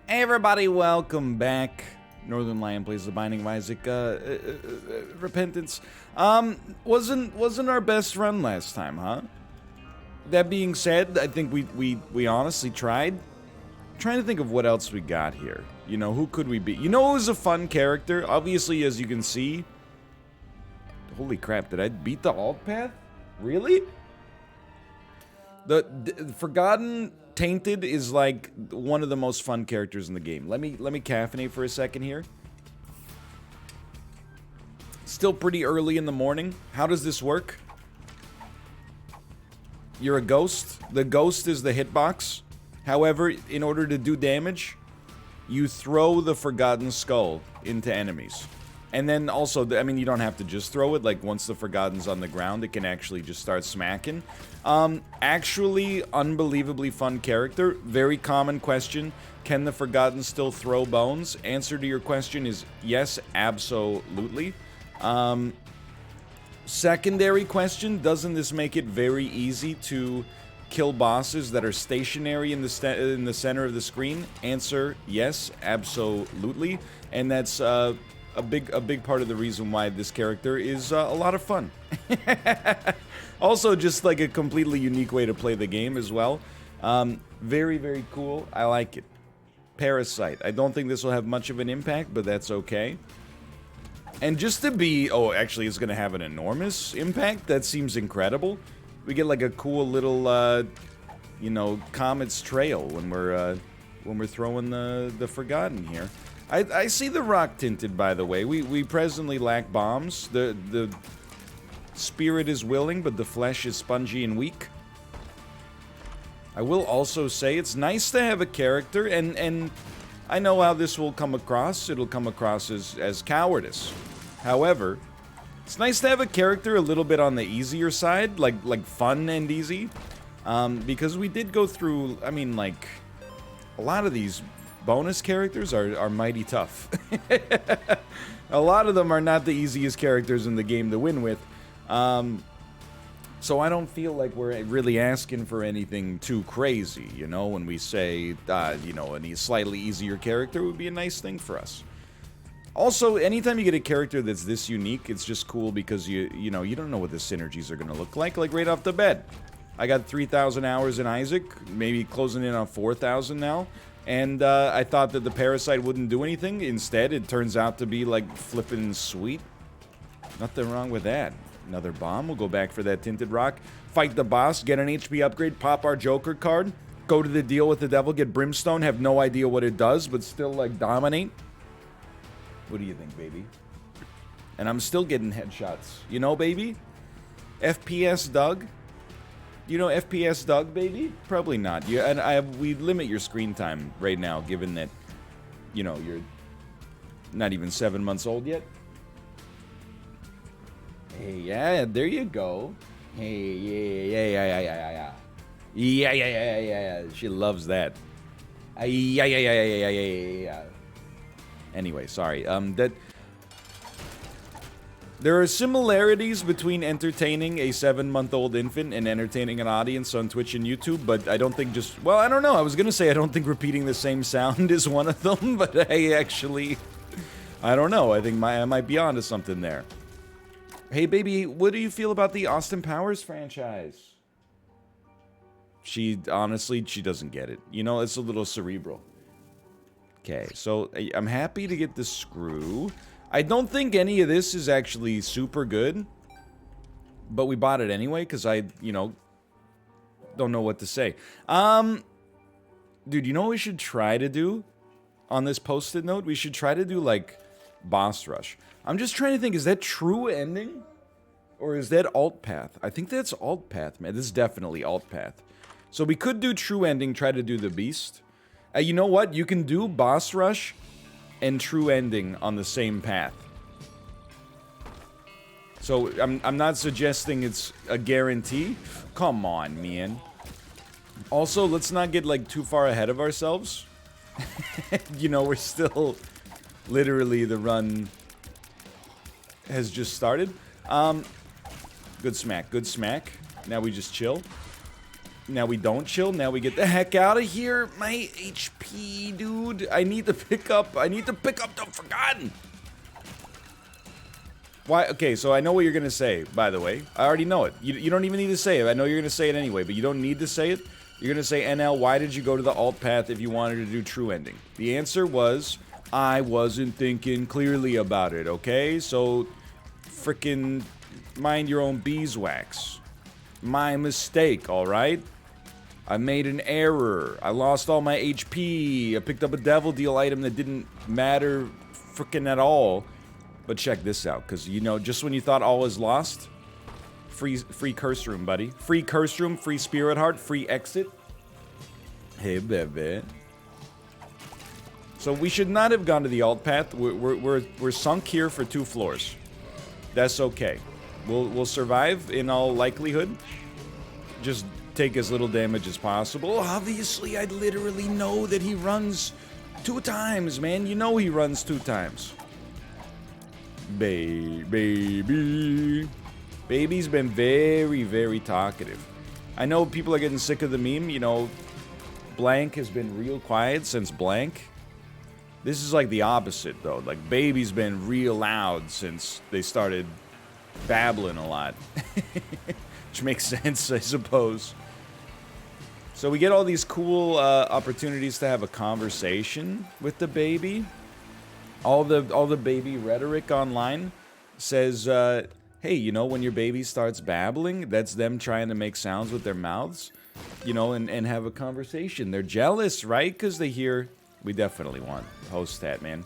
Hey everybody, welcome back. Northern Lion plays The Binding of Isaac. Repentance. Wasn't our best run last time, huh? That being said, I think we honestly tried. I'm trying to think of what else we got here. You know, who could we be? You know, it was a fun character. Obviously, as you can see. Holy crap! Did I beat the alt path? Really? The Forgotten Tainted is like one of the most fun characters in the game. Let me caffeinate for a second here. Still pretty early in the morning. How does this work? You're a ghost. The ghost is the hitbox. However, in order to do damage, you throw the Forgotten Skull into enemies. And then also, I mean, you don't have to just throw it. Like, once the Forgotten's on the ground, it can actually just start smacking. Actually, unbelievably fun character. Very common question. Can the Forgotten still throw bones? Answer to your question is yes, absolutely. Secondary question, doesn't this make it very easy to kill bosses that are stationary in the center of the screen? Answer, yes, absolutely. And that's, a big part of the reason why this character is a lot of fun. Also, just like a completely unique way to play the game as well. Very, very cool. I like it. Parasite. I don't think this will have much of an impact, but that's okay. And just to be... Oh, actually, it's going to have an enormous impact. That seems incredible. We get like a cool little, you know, Comet's Trail when we're throwing the Forgotten here. I see the rock tinted, by the way. We presently lack bombs. The spirit is willing, but the flesh is spongy and weak. I will also say it's nice to have a character, and I know how this will come across. It'll come across as cowardice. However, it's nice to have a character a little bit on the easier side, like fun and easy. Because we did go through, I mean, like, a lot of these bonus characters are mighty tough. A lot of them are not the easiest characters in the game to win with. So I don't feel like we're really asking for anything too crazy, you know, when we say, you know, any slightly easier character would be a nice thing for us. Also, anytime you get a character that's this unique, it's just cool because you know, you don't know what the synergies are going to look like right off the bat. I got 3,000 hours in Isaac, maybe closing in on 4,000 now. And I thought that the Parasite wouldn't do anything. Instead, it turns out to be, like, flippin' sweet. Nothing wrong with that. Another bomb. We'll go back for that Tinted Rock. Fight the boss. Get an HP upgrade. Pop our Joker card. Go to the deal with the devil. Get Brimstone. Have no idea what it does, but still, like, dominate. What do you think, baby? And I'm still getting headshots. You know, baby? FPS Doug? You know FPS Doug, baby? Probably not. You, and we limit your screen time right now, given that, you know, you're not even 7 months old yet. Hey, yeah, there you go. Hey, yeah. Yeah. She loves that. Yeah. Anyway, sorry. There are similarities between entertaining a 7-month-old infant and entertaining an audience on Twitch and YouTube, but I don't think just... Well, I don't know. I was gonna say I don't think repeating the same sound is one of them, but I actually... I don't know. I think I might be onto something there. Hey, baby, what do you feel about the Austin Powers franchise? Honestly, she doesn't get it. You know, it's a little cerebral. Okay, so I'm happy to get the screw. I don't think any of this is actually super good, but we bought it anyway because I, you know, don't know what to say. Dude, you know what we should try to do on this post-it note? We should try to do, like, boss rush. I'm just trying to think, is that true ending? Or is that alt path? I think that's alt path, man. This is definitely alt path. So we could do true ending, try to do the beast. You know what? You can do boss rush and true ending on the same path. So, I'm not suggesting it's a guarantee. Come on, man. Also, let's not get, like, too far ahead of ourselves. You know, we're still... Literally, the run has just started. Good smack, good smack. Now we just chill. Now we don't chill. Now we get the heck out of here. My HP, dude. I need to pick up. The Forgotten. Why? Okay, so I know what you're going to say, by the way. I already know it. You don't even need to say it. I know you're going to say it anyway, but you don't need to say it. You're going to say, NL, why did you go to the alt path if you wanted to do true ending? The answer was, I wasn't thinking clearly about it, okay? So, frickin' mind your own beeswax. My mistake, alright? I made an error. I lost all my HP. I picked up a devil deal item that didn't matter frickin' at all. But check this out, because, you know, just when you thought all was lost, free curse room, buddy. Free curse room, free spirit heart, free exit. Hey, baby. So we should not have gone to the alt path. We're sunk here for 2 floors. That's okay. We'll survive in all likelihood. Just take as little damage as possible. Obviously, I literally know that he runs 2 times, man. You know he runs 2 times. Baby. Baby's been very, very talkative. I know people are getting sick of the meme. You know, Blank has been real quiet since Blank. This is like the opposite, though. Like, Baby's been real loud since they started babbling a lot. Which makes sense, I suppose. So we get all these cool opportunities to have a conversation with the baby. All the baby rhetoric online says, hey, you know, when your baby starts babbling, that's them trying to make sounds with their mouths, you know, and have a conversation. They're jealous, right? Because they hear... We definitely want host stat, man.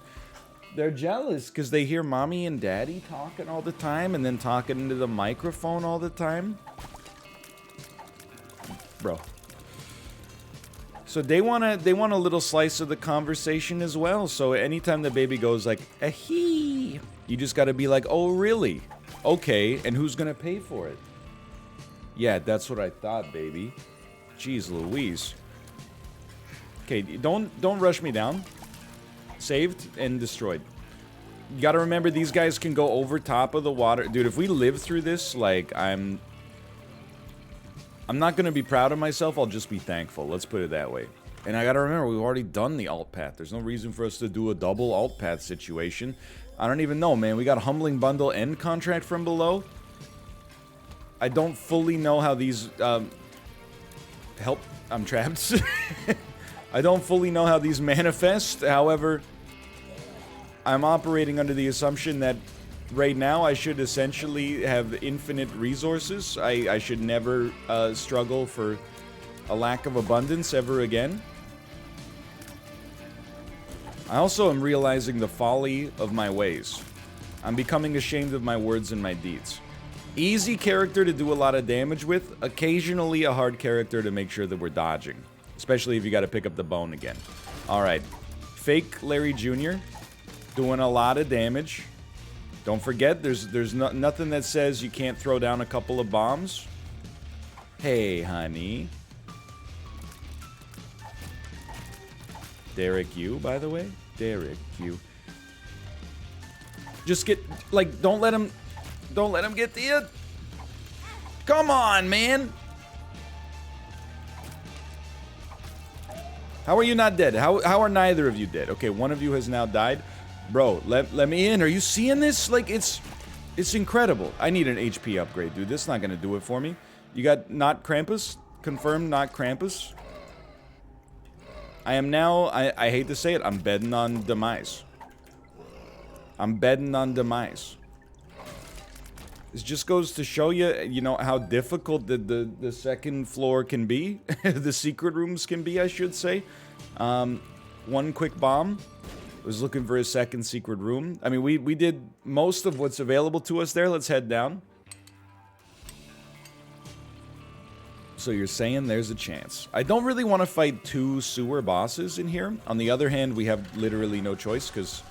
They're jealous because they hear mommy and daddy talking all the time and then talking into the microphone all the time. Bro. So they want a little slice of the conversation as well. So anytime the baby goes like, ahee, you just got to be like, oh, really? Okay, and who's going to pay for it? Yeah, that's what I thought, baby. Jeez Louise. Okay, don't rush me down. Saved and destroyed. You got to remember, these guys can go over top of the water. Dude, if we live through this, like, I'm not going to be proud of myself, I'll just be thankful. Let's put it that way. And I got to remember, we've already done the alt path. There's no reason for us to do a double alt path situation. I don't even know, man. We got a Humbling Bundle and Contract from Below. I don't fully know how these... help. I'm trapped. I don't fully know how these manifest. However, I'm operating under the assumption that right now I should essentially have infinite resources. I should never struggle for a lack of abundance ever again. I also am realizing the folly of my ways. I'm becoming ashamed of my words and my deeds. Easy character to do a lot of damage with, occasionally a hard character to make sure that we're dodging. Especially if you got to pick up the bone again. Alright. Fake Larry Jr. doing a lot of damage. Don't forget, there's nothing that says you can't throw down a couple of bombs. Hey, honey. Derek Yu, by the way. Derek Yu. Just get, like, don't let him get to you. Come on, man. How are you not dead? How are neither of you dead? Okay, one of you has now died. Bro, let me in. Are you seeing this? Like, it's incredible. I need an HP upgrade, dude. This is not going to do it for me. You got not Krampus? Confirmed not Krampus? I am now, I hate to say it, I'm betting on demise. I'm betting on demise. This just goes to show you, you know, how difficult the second floor can be. The secret rooms can be, I should say. One quick bomb. Was looking for a second secret room. I mean, we did most of what's available to us there. Let's head down. So you're saying there's a chance. I don't really want to fight 2 sewer bosses in here. On the other hand, we have literally no choice because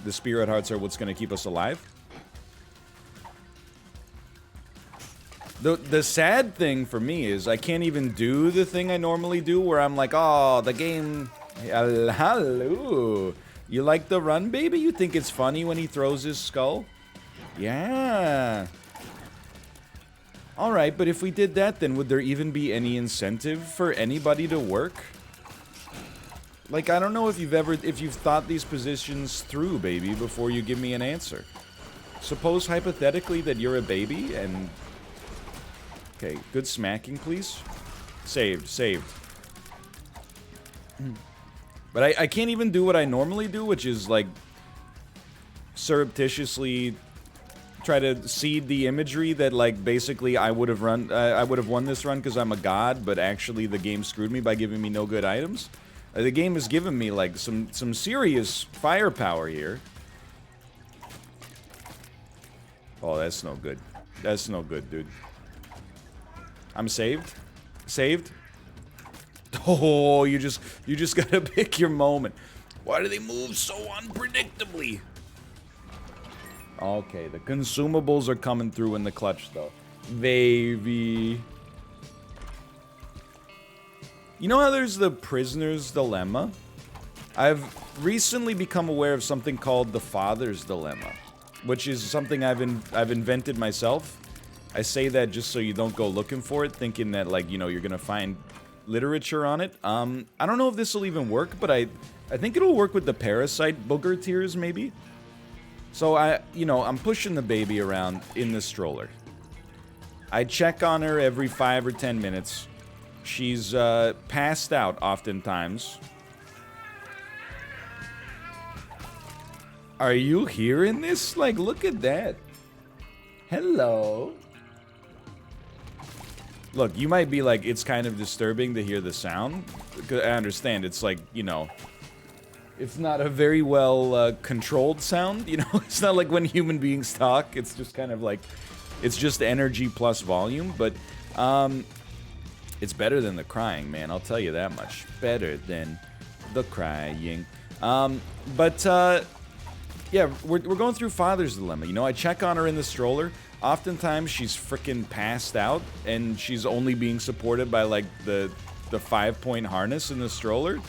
the spirit hearts are what's going to keep us alive. The sad thing for me is I can't even do the thing I normally do where I'm like, oh, the game... Hello. You like the run, baby? You think it's funny when he throws his skull? Yeah. Alright, but if we did that, then would there even be any incentive for anybody to work? Like, I don't know if you've thought these positions through, baby, before you give me an answer. Suppose hypothetically that you're a baby and... Okay, good smacking, please. Saved, saved. But I can't even do what I normally do, which is, like, surreptitiously try to seed the imagery that, like, basically I would have won this run because I'm a god, but actually the game screwed me by giving me no good items. The game has given me, like, some serious firepower here. Oh, that's no good. That's no good, dude. I'm saved. Saved. Oh, you just gotta pick your moment. Why do they move so unpredictably? Okay, the consumables are coming through in the clutch, though. Baby. You know how there's the prisoner's dilemma? I've recently become aware of something called the father's dilemma, which is something I've invented myself. I say that just so you don't go looking for it, thinking that, like, you know, you're gonna find literature on it. I don't know if this will even work, but I think it'll work with the parasite booger tears, maybe. So I'm pushing the baby around in the stroller. I check on her every 5 or 10 minutes. She's passed out oftentimes. Are you hearing this? Like, look at that. Hello. Look, you might be like, it's kind of disturbing to hear the sound. I understand, it's like, you know, it's not a very well controlled sound, you know? It's not like when human beings talk, it's just kind of like, it's just energy plus volume, but it's better than the crying, man, I'll tell you that much. Better than the crying. Yeah, we're going through father's dilemma, you know? I check on her in the stroller. Oftentimes she's freaking passed out, and she's only being supported by, like, the 5-point harness in the stroller.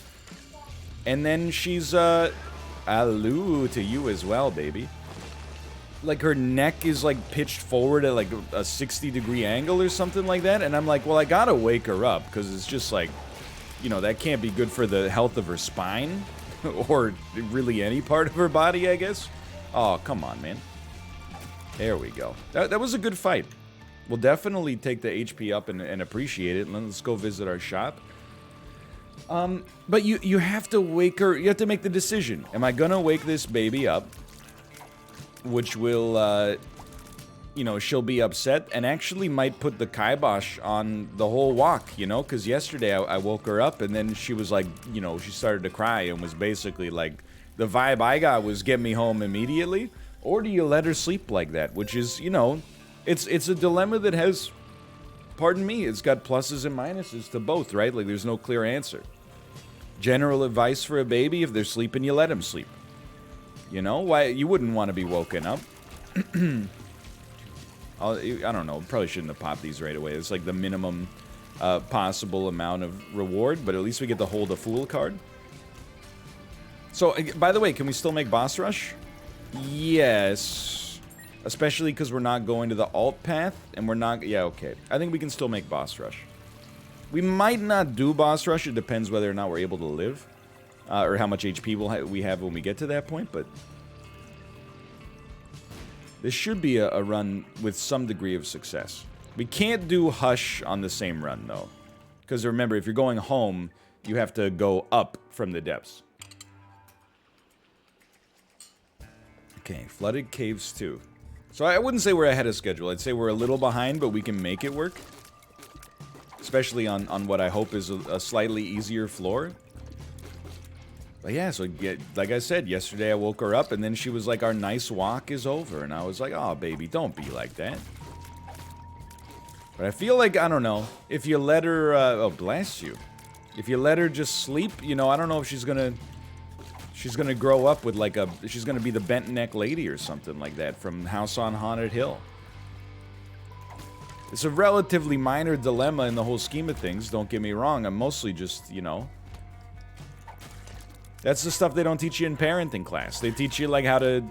And then she's, alloo to you as well, baby. Like, her neck is, like, pitched forward at, like, a 60-degree angle or something like that. And I'm like, well, I gotta wake her up, because it's just, like, you know, that can't be good for the health of her spine. Or really any part of her body, I guess. Oh, come on, man. There we go. That was a good fight. We'll definitely take the HP up and appreciate it. Let's go visit our shop. But you have to wake her. You have to make the decision. Am I gonna wake this baby up? Which will, you know, she'll be upset and actually might put the kibosh on the whole walk, you know? Because yesterday I woke her up and then she was like, you know, she started to cry and was basically like, the vibe I got was get me home immediately. Or do you let her sleep like that? Which is, you know, it's a dilemma that has, pardon me, it's got pluses and minuses to both, right? Like, there's no clear answer. General advice for a baby, if they're sleeping, you let them sleep. You know? Why? You wouldn't want to be woken up. I don't know, probably shouldn't have popped these right away. It's like the minimum possible amount of reward, but at least we get to hold a fool card. So, by the way, can we still make boss rush? Yes. Especially because we're not going to the alt path, and we're not... Yeah, okay. I think we can still make boss rush. We might not do boss rush. It depends whether or not we're able to live. Or how much HP we have when we get to that point, but... This should be a run with some degree of success. We can't do Hush on the same run, though. Because remember, if you're going home, you have to go up from the depths. Okay, Flooded Caves 2. So I wouldn't say we're ahead of schedule. I'd say we're a little behind, but we can make it work. Especially on what I hope is a slightly easier floor. But yeah, so like I said, yesterday I woke her up and then she was like, our nice walk is over. And I was like, oh, baby, don't be like that. But I feel like, I don't know, if you let her, oh, bless you. If you let her just sleep, you know, I don't know if she's gonna grow up with like she's gonna be the bent neck lady or something like that from House on Haunted Hill. It's a relatively minor dilemma in the whole scheme of things, don't get me wrong. I'm mostly just, you know... That's the stuff they don't teach you in parenting class. They teach you, like, how to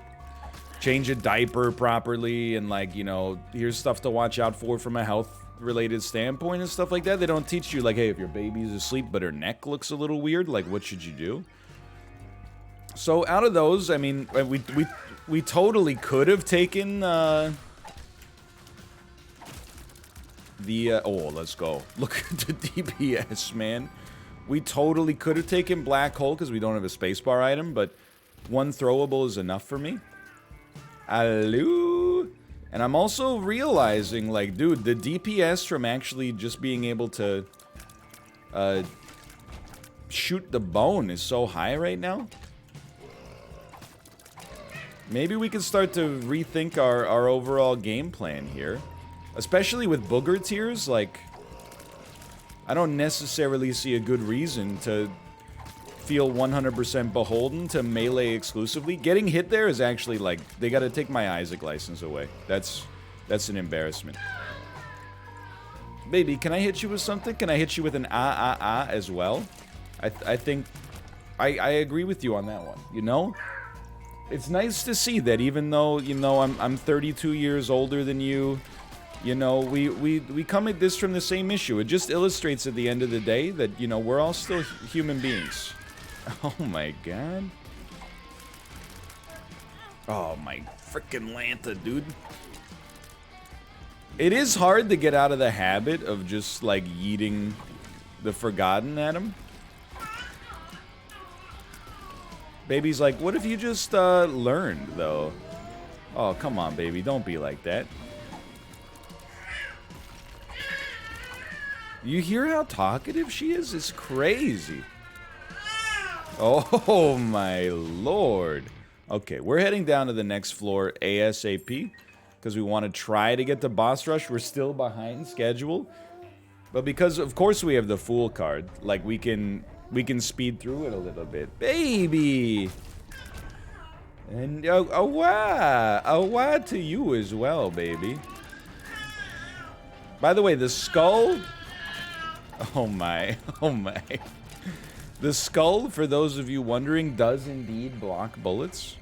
change a diaper properly, and like, you know, here's stuff to watch out for from a health-related standpoint and stuff like that. They don't teach you, like, hey, if your baby's asleep but her neck looks a little weird, like, what should you do? So out of those, I mean, we totally could have taken oh, let's go. Look at the DPS, man. We totally could have taken Black Hole because we don't have a spacebar item, but one throwable is enough for me. Hello? And I'm also realizing, like, dude, the DPS from actually just being able to shoot the bone is so high right now. Maybe we can start to rethink our overall game plan here. Especially with booger tiers, like, I don't necessarily see a good reason to feel 100% beholden to melee exclusively. Getting hit there is actually, like, they gotta take my Isaac license away. That's an embarrassment. Baby, can I hit you with something? Can I hit you with an as well? I think I agree with you on that one, you know? It's nice to see that even though, you know, I'm 32 years older than you, you know, we come at this from the same issue. It just illustrates at the end of the day that, you know, we're all still human beings. Oh my god. Oh my frickin' Lanta, dude. It is hard to get out of the habit of just, like, yeeting the Forgotten at him. Baby's like, what if you just, learned, though? Oh, come on, baby. Don't be like that. You hear how talkative she is? It's crazy. Oh, my lord. Okay, we're heading down to the next floor ASAP. Because we want to try to get to boss rush. We're still behind schedule. But because, of course, we have the Fool card. Like, we can speed through it a little bit. Baby! And a wah to you as well, baby. By the way, the skull... Oh my, oh my. The skull, for those of you wondering, does indeed block bullets.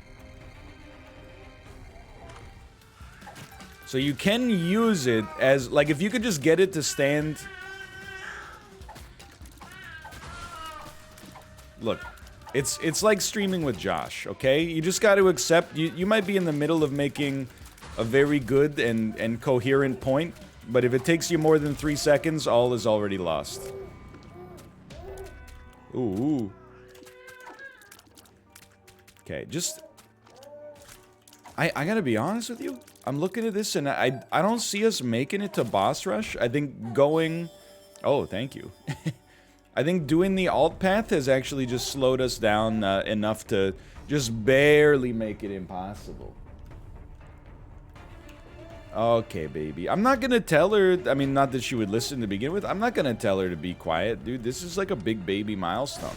So you can use it as, like, if you could just get it to stand... Look, it's like streaming with Josh, okay? You just got to accept, you might be in the middle of making a very good and coherent point, but if it takes you more than 3 seconds, all is already lost. Ooh. Okay, just... I gotta be honest with you. I'm looking at this and I don't see us making it to boss rush. I think going... Oh, thank you. I think doing the alt path has actually just slowed us down enough to just barely make it impossible. Okay, baby. I'm not gonna tell her... I mean, not that she would listen to begin with. I'm not gonna tell her to be quiet, dude. This is like a big baby milestone.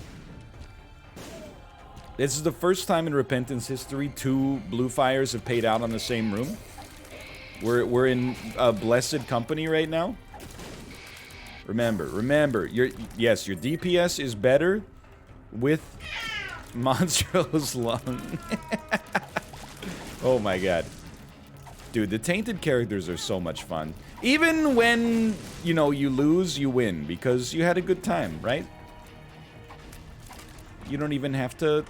This is the first time in Repentance history 2 blue fires have paid out on the same room. We're in blessed company right now. Remember, yes, your DPS is better with Monstro's Lung. Oh my god. Dude, the Tainted characters are so much fun. Even when, you know, you lose, you win, because you had a good time, right? You don't even have to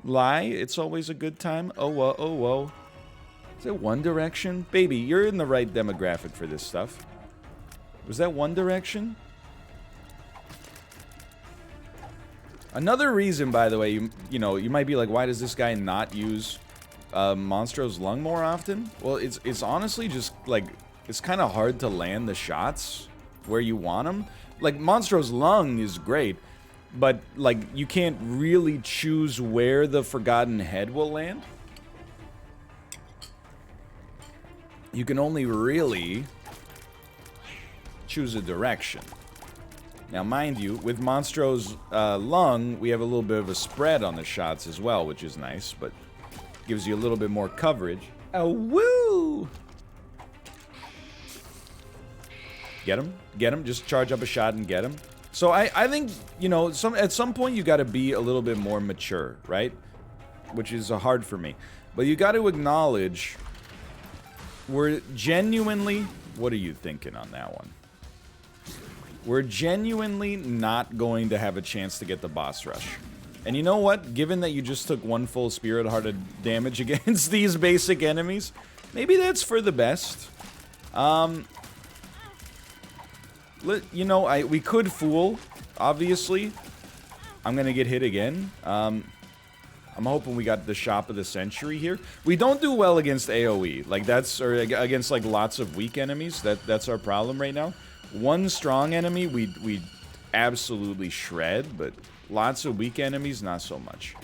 lie, it's always a good time. Oh, whoa, oh, whoa. Is it One Direction? Baby, you're in the right demographic for this stuff. Was that One Direction? Another reason, by the way, you know, you might be like, why does this guy not use Monstro's Lung more often? Well, it's honestly just, like, it's kind of hard to land the shots where you want them. Like, Monstro's Lung is great, but, like, you can't really choose where the Forgotten Head will land. You can only really choose a direction. Now, mind you, with Monstro's Lung, we have a little bit of a spread on the shots as well, which is nice, but gives you a little bit more coverage. Oh, woo! Get him, just charge up a shot and get him. So I think, you know, at some point you gotta be a little bit more mature, right? which is hard for me. But you got to acknowledge we're genuinely... What are you thinking on that one? We're genuinely not going to have a chance to get the boss rush. And you know what? Given that you just took one full Spirit Heart of damage against these basic enemies, maybe that's for the best. You know, we could Fool, obviously. I'm gonna get hit again. I'm hoping we got the Shop of the Century here. We don't do well against AoE. Like, or against, like, lots of weak enemies. That's our problem right now. One strong enemy, we absolutely shred, but lots of weak enemies, not so much.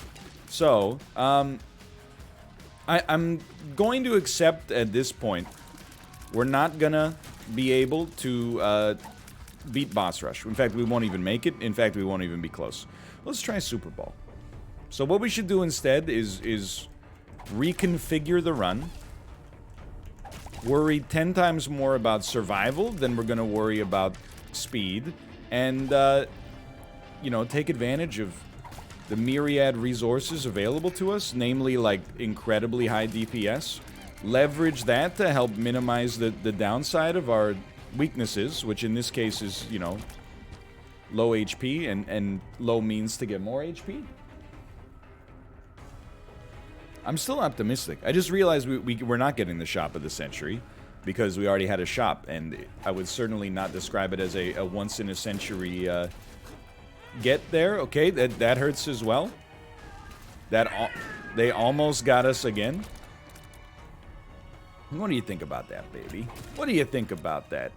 So, I'm going to accept at this point, we're not gonna be able to beat Boss Rush. In fact, we won't even make it. In fact, we won't even be close. Let's try Super Ball. So what we should do instead is reconfigure the run. Worry 10 times more about survival than we're going to worry about speed. And, you know, take advantage of the myriad resources available to us, namely, like, incredibly high DPS. Leverage that to help minimize the downside of our weaknesses, which in this case is, you know, low HP and low means to get more HP. I'm still optimistic. I just realized we're not getting the Shop of the Century because we already had a shop, and I would certainly not describe it as a once-in-a-century get there. Okay, that hurts as well. They almost got us again. What do you think about that, baby? What do you think about that?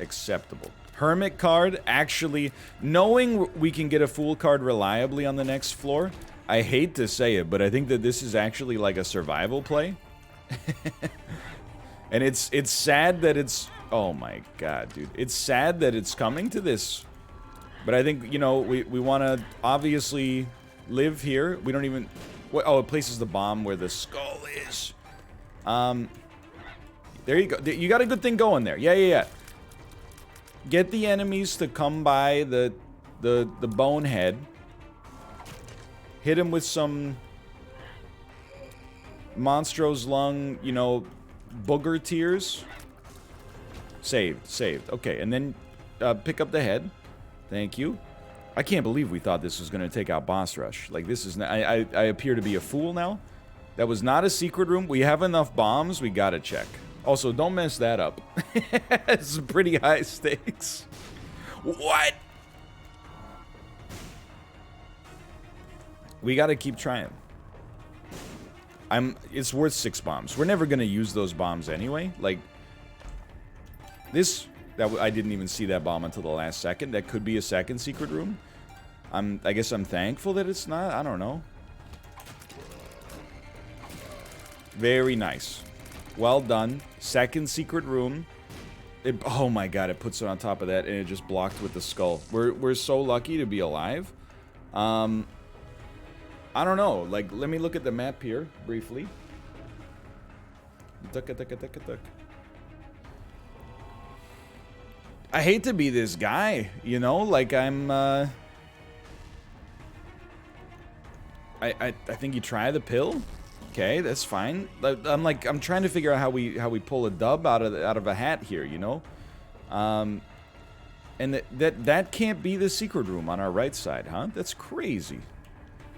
Acceptable. Hermit card, actually, knowing we can get a Fool card reliably on the next floor, I hate to say it, but I think that this is actually like a survival play. And it's sad that it's... Oh my god, dude. It's sad that it's coming to this. But I think, you know, we want to obviously live here. We don't even... Oh, it places the bomb where the skull is. There you go. You got a good thing going there. Yeah. Get the enemies to come by the bonehead. Hit him with some Monstro's Lung, you know, booger tears. Saved. Okay, and then pick up the head. Thank you. I can't believe we thought this was going to take out Boss Rush. Like, this is... I appear to be a fool now. That was not a secret room. We have enough bombs. We gotta check. Also, don't mess that up. It's pretty high stakes. What? We gotta keep trying. It's worth 6 bombs. We're never gonna use those bombs anyway. Like, this... I didn't even see that bomb until the last second. That could be a second secret room. I guess I'm thankful that it's not. I don't know. Very nice. Well done. Second secret room. Oh my god, it puts it on top of that and it just blocked with the skull. We're so lucky to be alive. I don't know. Like, let me look at the map here briefly. I hate to be this guy, you know? Like, I think you try the pill. Okay, that's fine. I'm trying to figure out how we pull a dub out of a hat here, you know? And that can't be the secret room on our right side, huh? That's crazy.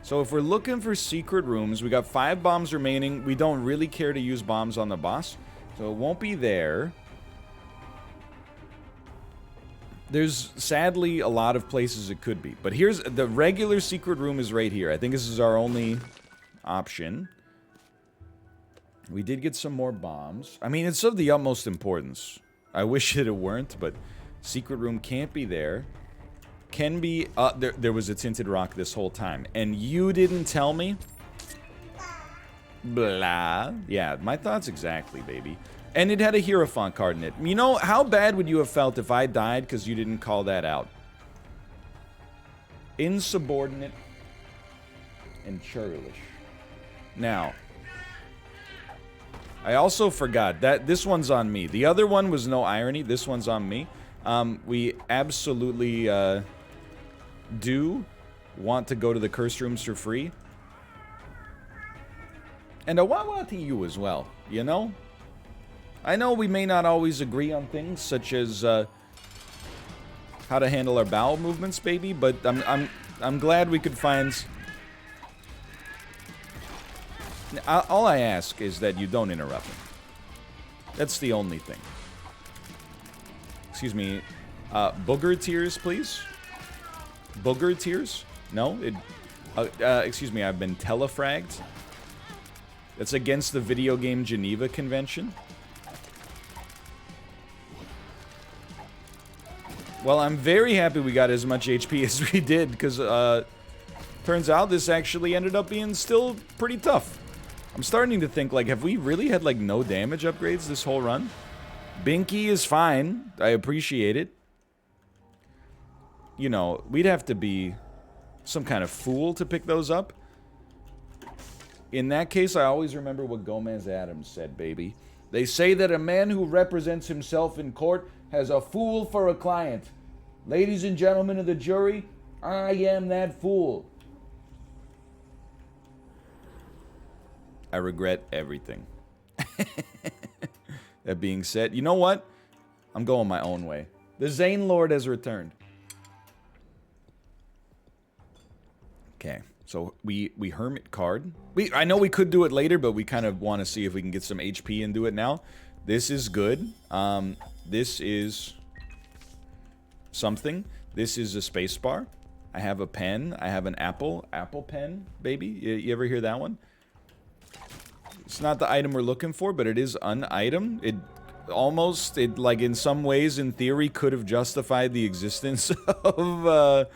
So if we're looking for secret rooms, we got 5 bombs remaining. We don't really care to use bombs on the boss, so it won't be there. There's, sadly, a lot of places it could be. But here's... The regular secret room is right here. I think this is our only option. We did get some more bombs. I mean, it's of the utmost importance. I wish that it weren't, but... Secret room can't be there. Can be... there was a tinted rock this whole time. And you didn't tell me? Blah. Yeah, my thoughts exactly, baby. And it had a Hierophant card in it. You know, how bad would you have felt if I died because you didn't call that out? Insubordinate and churlish. Now, I also forgot that this one's on me. The other one was no irony. This one's on me. We absolutely do want to go to the cursed rooms for free. And a wawa to you as well, you know? I know we may not always agree on things, such as how to handle our bowel movements, baby, but I'm glad we could find... All I ask is that you don't interrupt me. That's the only thing. Excuse me. Booger tears, please? Booger tears? No? Excuse me, I've been telefragged. That's against the Video Game Geneva Convention. Well, I'm very happy we got as much HP as we did, because, turns out this actually ended up being still pretty tough. I'm starting to think, like, have we really had, like, no damage upgrades this whole run? Binky is fine. I appreciate it. You know, we'd have to be some kind of fool to pick those up. In that case, I always remember what Gomez Adams said, baby. They say that a man who represents himself in court has a fool for a client. Ladies and gentlemen of the jury, I am that fool. I regret everything. That being said, you know what? I'm going my own way. The Zane Lord has returned. Okay, so we hermit card. I know we could do it later, but we kind of want to see if we can get some HP and do it now. This is good. This is something. This is a space bar. I have a pen. I have an apple pen, baby. You ever hear that one? It's not the item we're looking for, but it is an item. It like in some ways, in theory, could have justified the existence of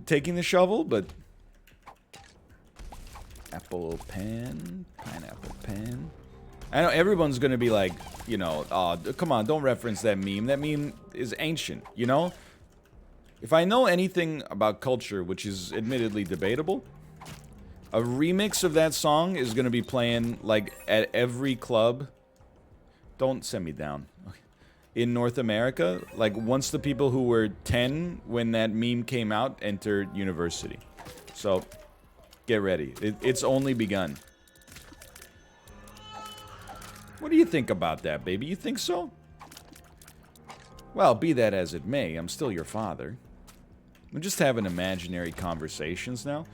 taking the shovel, but apple pen, pineapple pen. I know everyone's gonna be like, you know, oh, come on, don't reference that meme. That meme is ancient, you know? If I know anything about culture, which is admittedly debatable, a remix of that song is gonna be playing, like, at every club. Don't send me down. Okay. In North America, like, once the people who were 10 when that meme came out entered university. So, get ready. It's only begun. What do you think about that, baby? You think so? Well, be that as it may, I'm still your father. We're just having imaginary conversations now.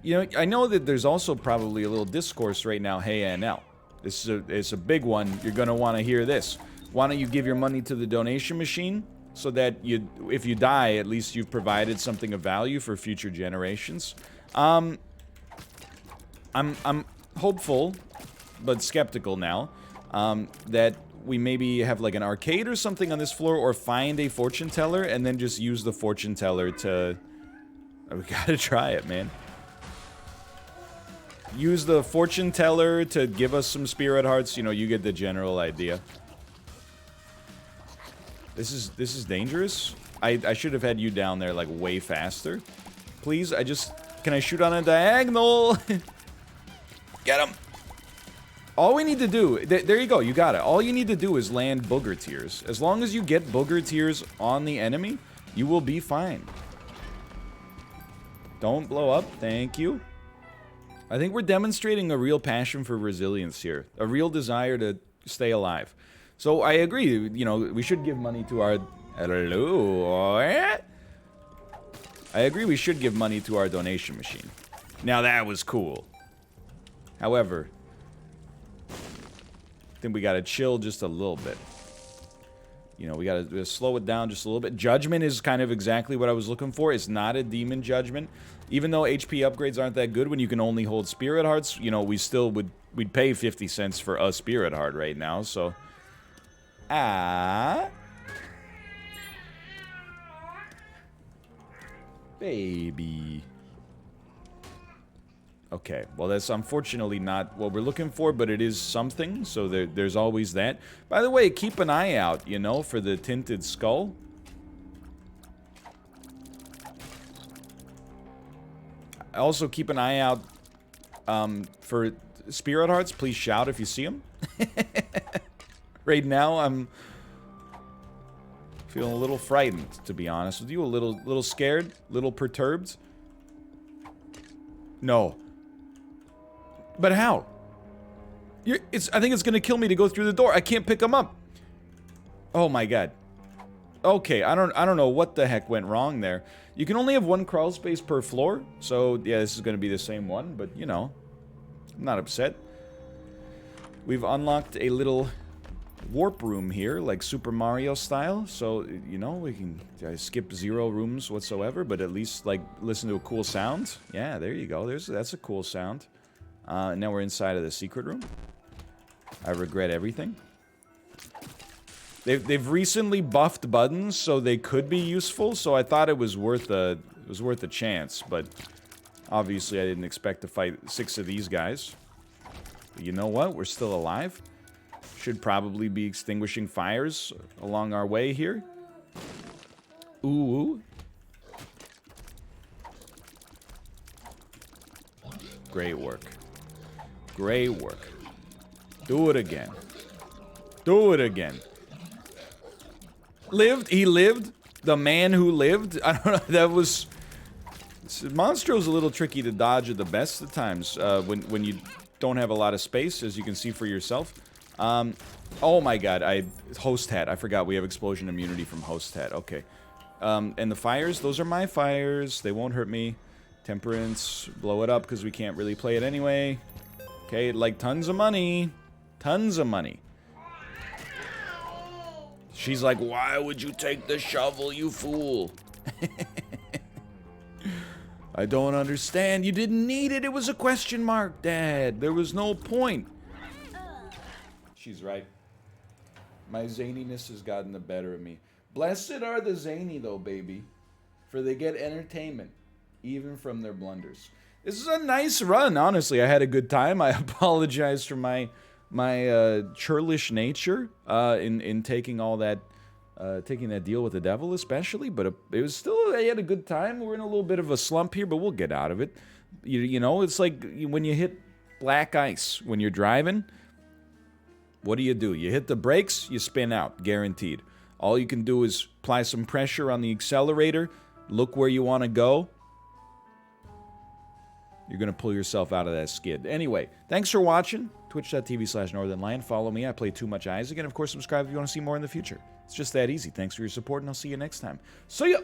You know, I know that there's also probably a little discourse right now, hey, NL. It's a big one. You're going to want to hear this. Why don't you give your money to the donation machine so that if you die, at least you've provided something of value for future generations. I'm hopeful, but skeptical now, that we maybe have like an arcade or something on this floor, or find a fortune teller and then just use the fortune teller to... We gotta try it, man. Use the fortune teller to give us some spirit hearts. You know, you get the general idea. This is dangerous. I should have had you down there like way faster. Please, can I shoot on a diagonal? Get him. All we need to do, there you go, you got it. All you need to do is land booger tears. As long as you get booger tears on the enemy, you will be fine. Don't blow up, thank you. I think we're demonstrating a real passion for resilience here. A real desire to stay alive. So I agree, you know, we should give money to our... Hello? I agree we should give money to our donation machine. Now that was cool. However, I think we gotta chill just a little bit. You know, we gotta slow it down just a little bit. Judgment is kind of exactly what I was looking for. It's not a demon judgment. Even though HP upgrades aren't that good when you can only hold spirit hearts, you know, we'd pay 50 cents for a spirit heart right now, so... Baby. Okay, well that's unfortunately not what we're looking for, but it is something, so there's always that. By the way, keep an eye out, you know, for the tinted skull. Also keep an eye out for spirit hearts. Please shout if you see them. Right now, I'm Feeling a little frightened, to be honest with you. A little scared, little perturbed. No. But how? I think it's gonna kill me to go through the door. I can't pick him up. Oh my god. Okay, I don't know what the heck went wrong there. You can only have one crawl space per floor, so yeah, this is gonna be the same one, but you know, I'm not upset. We've unlocked a little warp room here, like Super Mario style, so, you know, we can skip 0 rooms whatsoever, but at least, like, listen to a cool sound. Yeah, there you go. That's a cool sound. Now we're inside of the secret room. I regret everything. They've recently buffed buttons, so they could be useful, so I thought it was worth a chance, but obviously I didn't expect to fight 6 of these guys. But you know what? We're still alive. Should probably be extinguishing fires along our way here. Ooh. Great work. Great work. Do it again. Do it again. Lived? He lived? The man who lived? I don't know. That was... Monstro's a little tricky to dodge at the best of times when you don't have a lot of space, as you can see for yourself. Oh my god, Host Hat. I forgot we have explosion immunity from Host Hat. Okay. And the fires, those are my fires. They won't hurt me. Temperance, blow it up because we can't really play it anyway. Okay, like tons of money. Tons of money. She's like, why would you take the shovel, you fool? I don't understand. You didn't need it. It was a question mark, Dad. There was no point. She's right. My zaniness has gotten the better of me. Blessed are the zany, though, baby, for they get entertainment, even from their blunders. This is a nice run, honestly. I had a good time. I apologize for my churlish nature in taking all that, taking that deal with the devil, especially. But it was still, I had a good time. We're in a little bit of a slump here, but we'll get out of it. You know, it's like when you hit black ice when you're driving. What do? You hit the brakes, you spin out, guaranteed. All you can do is apply some pressure on the accelerator, look where you want to go. You're going to pull yourself out of that skid. Anyway, thanks for watching. Twitch.tv/NorthernLion. Follow me. I play Too Much Isaac. And, of course, subscribe if you want to see more in the future. It's just that easy. Thanks for your support, and I'll see you next time. See ya!